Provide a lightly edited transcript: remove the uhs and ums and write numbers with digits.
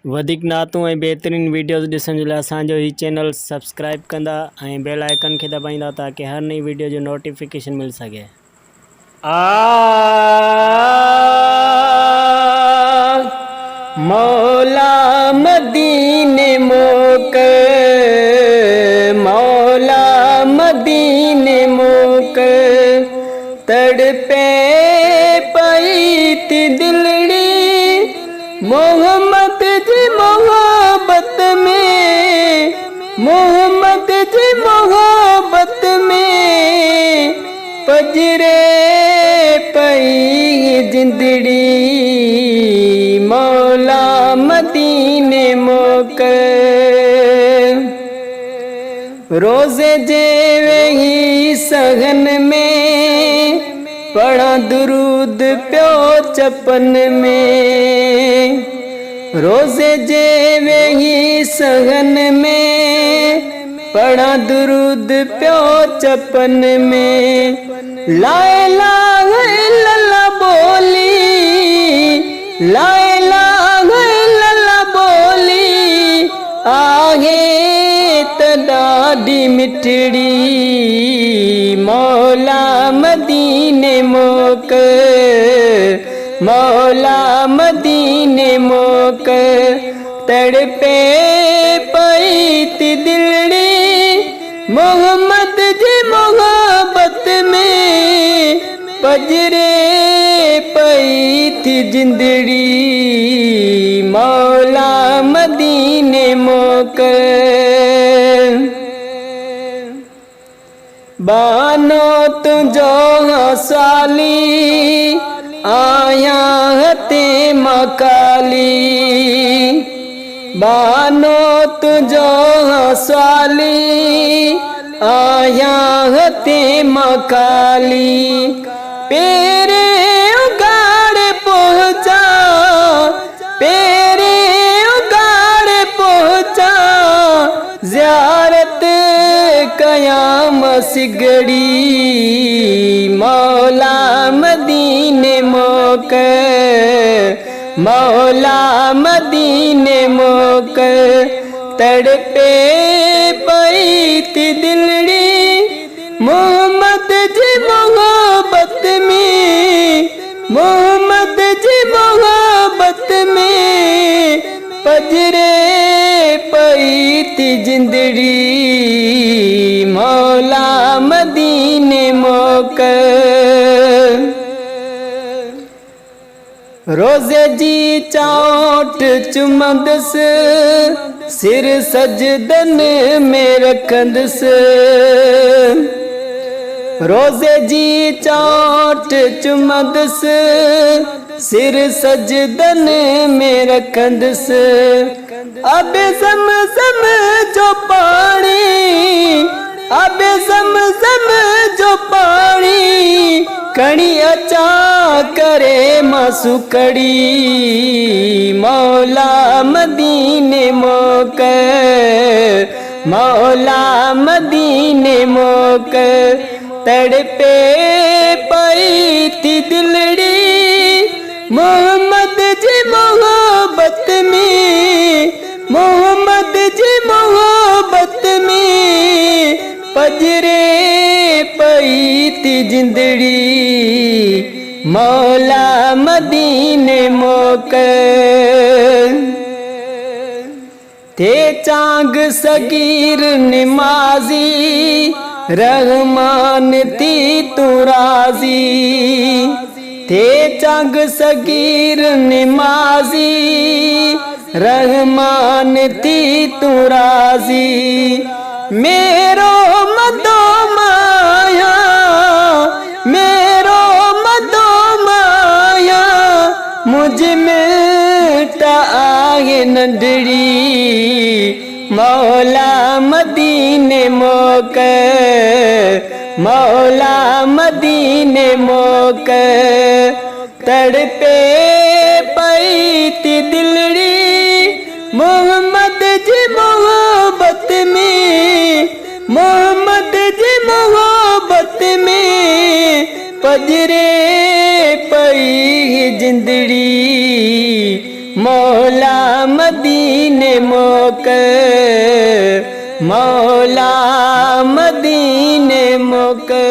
वधिक नातूं ऐं बेहतरीन वीडियोस ॾिसण जे लाइ असांजो ही चैनल सब्सक्राइब कंदा ऐं बेल आइकन खे दबाईंदा ताकि हर नई वीडियो जो नोटिफिकेशन मिल सके। मौला मदीने मोक, मौला मदीने मोक, तड़पे पई थी दिलड़ी मोहम्मद जी मोहब्बत में, मोहम्मद जी मोहब्बत में पजरे पई जिंदड़ी मौला मदीने मोक। रोज़े जे वेही सघन में पढ़ा दुरूद प्यो चपन में, रोज़े जे वेही सघन में पढ़ा दुरूद प्यो चपन में। ला इलाहा इल्लल्लाह बोली, ला इलाहा इल्लल्लाह बोली आहे त ॾाढी मिठड़ी मौला मदीने मोक, मौला मदीने मोक, तड़पे पई थी दिलड़ी मोहम्मद जी मोहब्बत में पजरे पई थी जिंदड़ी मौला मदीने मोक। बानो तुझो हसाली आया हते मकाली, बानो तुझो हसाली आया हते मकाली। पेरे उगाड़ पहुँचा, पेरे उगाड़ पहुँचा ज़ियारत कयाम सिगड़ी मौला मदीने मोक, मौला मदीने मोक, तड़पे पई थी दिलड़ी मोहम्मद जी मोहब्बत में, मोहम्मद जी मोहब्बत में पजरे पई थी जिंदड़ी मौला मदीने मोक। रोज़े जी चोट चुमंदस सिर सजदन में रखंदस, रोज़े जी चोट चुमंदस सिर सजदन में रखंदस। अब ज़म जो पानी, अब ज़म जो पानी कणी अचा करे मासुकड़ी मौला मदीने मोक, मौला मदीने मोक, तड़पे पई थी दिलड़ी मोहम्मद जी मोहब्बत में, मोहम्मद जी मोहब्बत में पजरे पई थी जिंदड़ी मौला मदीने मोक। थे चांग सगीर निमाजी रहमान थी तू राजी, थे चांग सगीर निमाजी रहमान थी तू राजी। मेरो मदो माया, मेरो मदो माया मुझ में आए नंदड़ी मौला मदीने मोक, मौला मदीने मोक, तड़पे पई थी दिलड़ी मोहम्मद जी मोहब्बत में, मोहम्मद जी मोहब्बत में पजरे पई जिंदड़ी मौला मदीने मोकल, मौला मदीने मोकल।